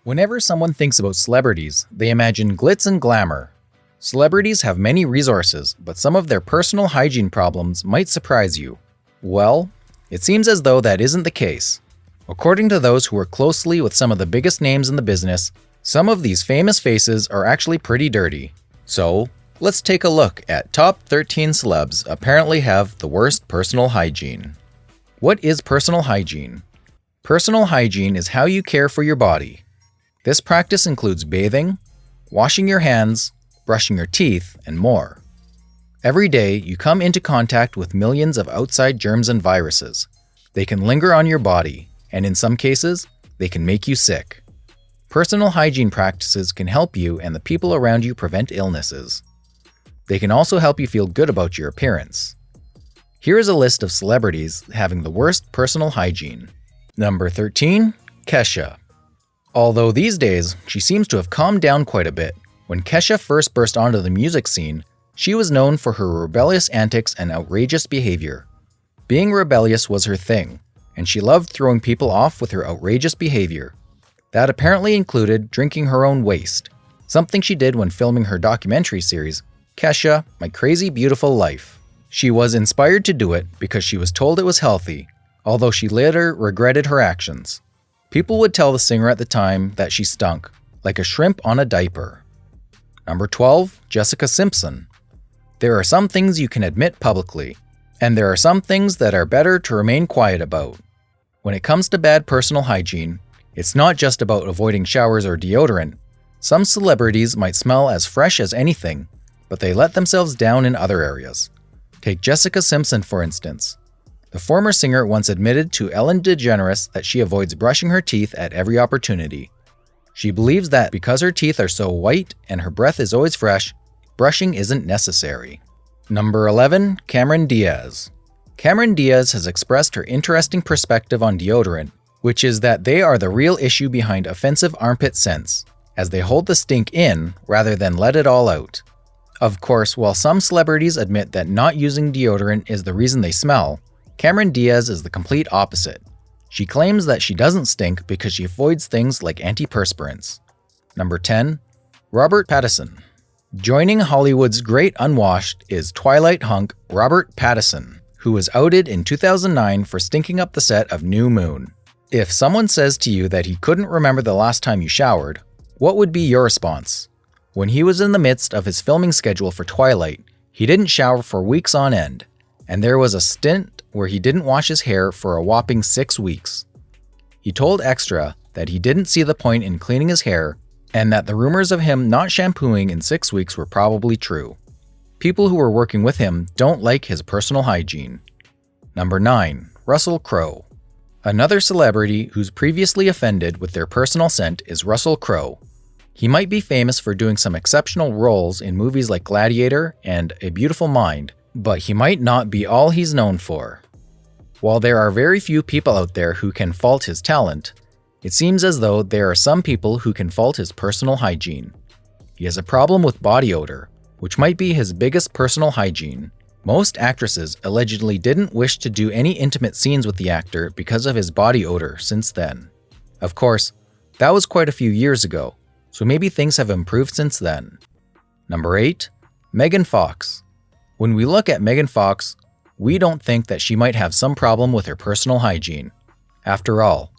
Whenever someone thinks about celebrities, they imagine glitz and glamour. Celebrities have many resources, but some of their personal hygiene problems might surprise you. Well, it seems as though that isn't the case. According to those who work closely with some of the biggest names in the business, some of these famous faces are actually pretty dirty. So, let's take a look at top 13 celebs apparently have the worst personal hygiene. What is personal hygiene? Personal hygiene is how you care for your body. This practice includes bathing, washing your hands, brushing your teeth, and more. Every day, you come into contact with millions of outside germs and viruses. They can linger on your body, and in some cases, they can make you sick. Personal hygiene practices can help you and the people around you prevent illnesses. They can also help you feel good about your appearance. Here is a list of celebrities having the worst personal hygiene. Number 13, Kesha. Although these days, she seems to have calmed down quite a bit. When Kesha first burst onto the music scene, she was known for her rebellious antics and outrageous behavior. Being rebellious was her thing, and she loved throwing people off with her outrageous behavior. That apparently included drinking her own waste, something she did when filming her documentary series, Kesha, My Crazy Beautiful Life. She was inspired to do it because she was told it was healthy, although she later regretted her actions. People would tell the singer at the time that she stunk, like a shrimp on a diaper. Number 12, Jessica Simpson. There are some things you can admit publicly, and there are some things that are better to remain quiet about. When it comes to bad personal hygiene, it's not just about avoiding showers or deodorant. Some celebrities might smell as fresh as anything, but they let themselves down in other areas. Take Jessica Simpson, for instance. The former singer once admitted to Ellen DeGeneres that she avoids brushing her teeth at every opportunity. She believes that because her teeth are so white and her breath is always fresh, brushing isn't necessary. Number 11, Cameron Diaz. Cameron Diaz has expressed her interesting perspective on deodorant, which is that they are the real issue behind offensive armpit scents, as they hold the stink in rather than let it all out. Of course, while some celebrities admit that not using deodorant is the reason they smell, Cameron Diaz is the complete opposite. She claims that she doesn't stink because she avoids things like antiperspirants. Number 10, Robert Pattinson. Joining Hollywood's great unwashed is Twilight hunk Robert Pattinson, who was outed in 2009 for stinking up the set of New Moon. If someone says to you that he couldn't remember the last time you showered, what would be your response? When he was in the midst of his filming schedule for Twilight, he didn't shower for weeks on end, and there was a stint where he didn't wash his hair for a whopping 6 weeks. He told Extra that he didn't see the point in cleaning his hair, and that the rumors of him not shampooing in 6 weeks were probably true. People who were working with him don't like his personal hygiene. Number 9, Russell Crowe. Another celebrity who's previously offended with their personal scent is Russell Crowe. He might be famous for doing some exceptional roles in movies like Gladiator and A Beautiful Mind, but he might not be all he's known for. While there are very few people out there who can fault his talent, it seems as though there are some people who can fault his personal hygiene. He has a problem with body odor, which might be his biggest personal hygiene. Most actresses allegedly didn't wish to do any intimate scenes with the actor because of his body odor since then. Of course, that was quite a few years ago, so maybe things have improved since then. Number 8, Megan Fox. When we look at Megan Fox, we don't think that she might have some problem with her personal hygiene. After all,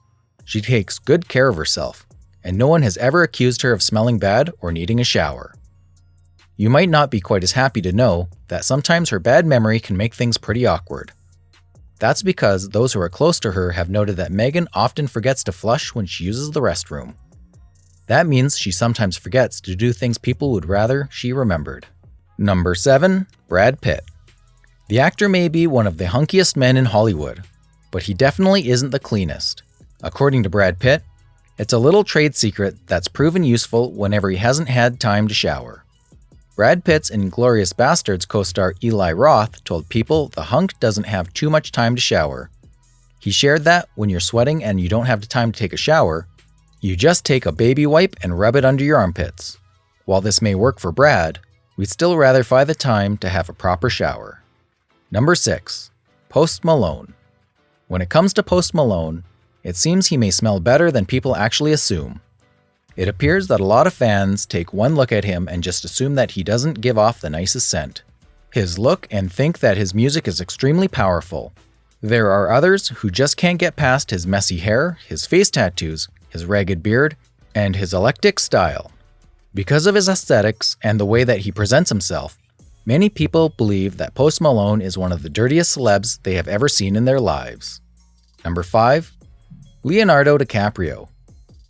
she takes good care of herself, and no one has ever accused her of smelling bad or needing a shower. You might not be quite as happy to know that sometimes her bad memory can make things pretty awkward. That's because those who are close to her have noted that Megan often forgets to flush when she uses the restroom. That means she sometimes forgets to do things people would rather she remembered. Number 7, Brad Pitt. The actor may be one of the hunkiest men in Hollywood, but he definitely isn't the cleanest. According to Brad Pitt, it's a little trade secret that's proven useful whenever he hasn't had time to shower. Brad Pitt's Inglourious Basterds co-star Eli Roth told people the hunk doesn't have too much time to shower. He shared that when you're sweating and you don't have the time to take a shower, you just take a baby wipe and rub it under your armpits. While this may work for Brad, we'd still rather find the time to have a proper shower. Number 6, Post Malone. When it comes to Post Malone, it seems he may smell better than people actually assume. It appears that a lot of fans take one look at him and just assume that he doesn't give off the nicest scent. His look and think that his music is extremely powerful. There are others who just can't get past his messy hair, his face tattoos, his ragged beard, and his eclectic style. Because of his aesthetics and the way that he presents himself, many people believe that Post Malone is one of the dirtiest celebs they have ever seen in their lives. Number 5. Leonardo DiCaprio.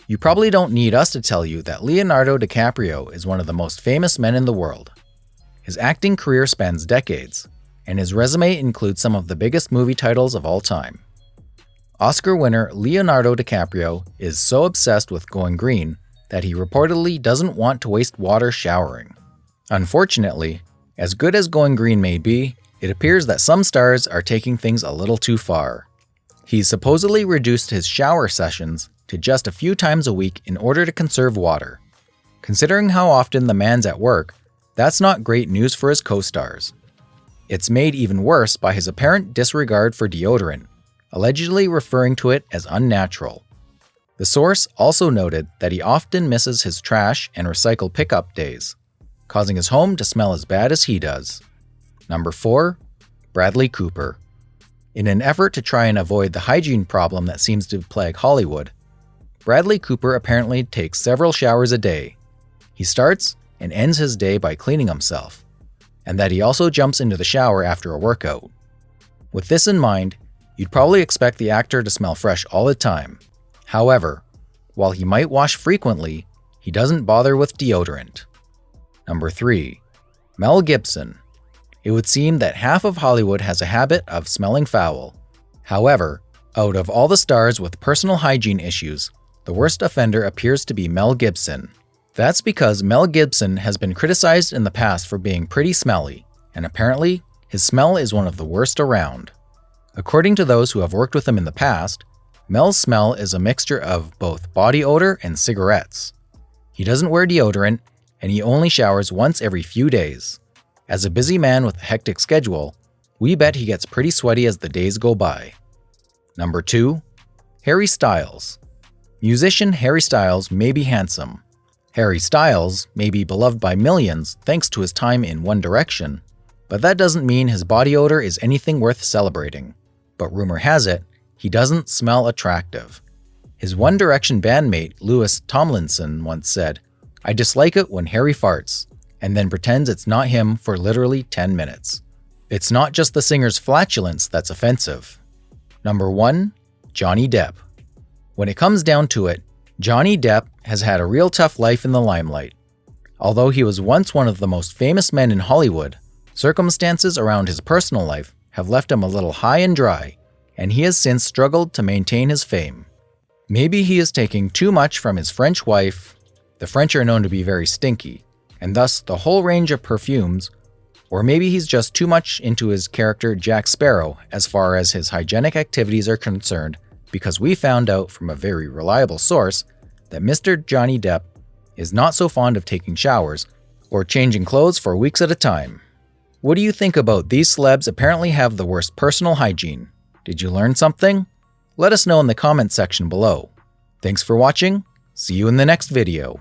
You probably don't need us to tell you that Leonardo DiCaprio is one of the most famous men in the world. His acting career spans decades, and his resume includes some of the biggest movie titles of all time. Oscar winner Leonardo DiCaprio is so obsessed with going green that he reportedly doesn't want to waste water showering. Unfortunately, as good as going green may be, it appears that some stars are taking things a little too far. He's supposedly reduced his shower sessions to just a few times a week in order to conserve water. Considering how often the man's at work, that's not great news for his co-stars. It's made even worse by his apparent disregard for deodorant, allegedly referring to it as unnatural. The source also noted that he often misses his trash and recycle pickup days, causing his home to smell as bad as he does. Number 4. Bradley Cooper. In an effort to try and avoid the hygiene problem that seems to plague Hollywood, Bradley Cooper apparently takes several showers a day. He starts and ends his day by cleaning himself, and that he also jumps into the shower after a workout. With this in mind, you'd probably expect the actor to smell fresh all the time. However, while he might wash frequently, he doesn't bother with deodorant. Number 3. Mel Gibson. It would seem that half of Hollywood has a habit of smelling foul. However, out of all the stars with personal hygiene issues, the worst offender appears to be Mel Gibson. That's because Mel Gibson has been criticized in the past for being pretty smelly, and apparently, his smell is one of the worst around. According to those who have worked with him in the past, Mel's smell is a mixture of both body odor and cigarettes. He doesn't wear deodorant, and he only showers once every few days. As a busy man with a hectic schedule, we bet he gets pretty sweaty as the days go by. Number 2. Harry Styles. Musician Harry Styles may be handsome. Harry Styles may be beloved by millions thanks to his time in One Direction, but that doesn't mean his body odor is anything worth celebrating. But rumor has it, he doesn't smell attractive. His One Direction bandmate Louis Tomlinson once said, "I dislike it when Harry farts," and then pretends it's not him for literally 10 minutes. It's not just the singer's flatulence that's offensive. Number 1. Johnny Depp. When it comes down to it, Johnny Depp has had a real tough life in the limelight. Although he was once one of the most famous men in Hollywood, circumstances around his personal life have left him a little high and dry, and he has since struggled to maintain his fame. Maybe he is taking too much from his French wife. The French are known to be very stinky, and thus the whole range of perfumes, or maybe he's just too much into his character Jack Sparrow as far as his hygienic activities are concerned, because we found out from a very reliable source that Mr. Johnny Depp is not so fond of taking showers or changing clothes for weeks at a time. What do you think about these celebs apparently have the worst personal hygiene? Did you learn something? Let us know in the comments section below. Thanks for watching. See you in the next video.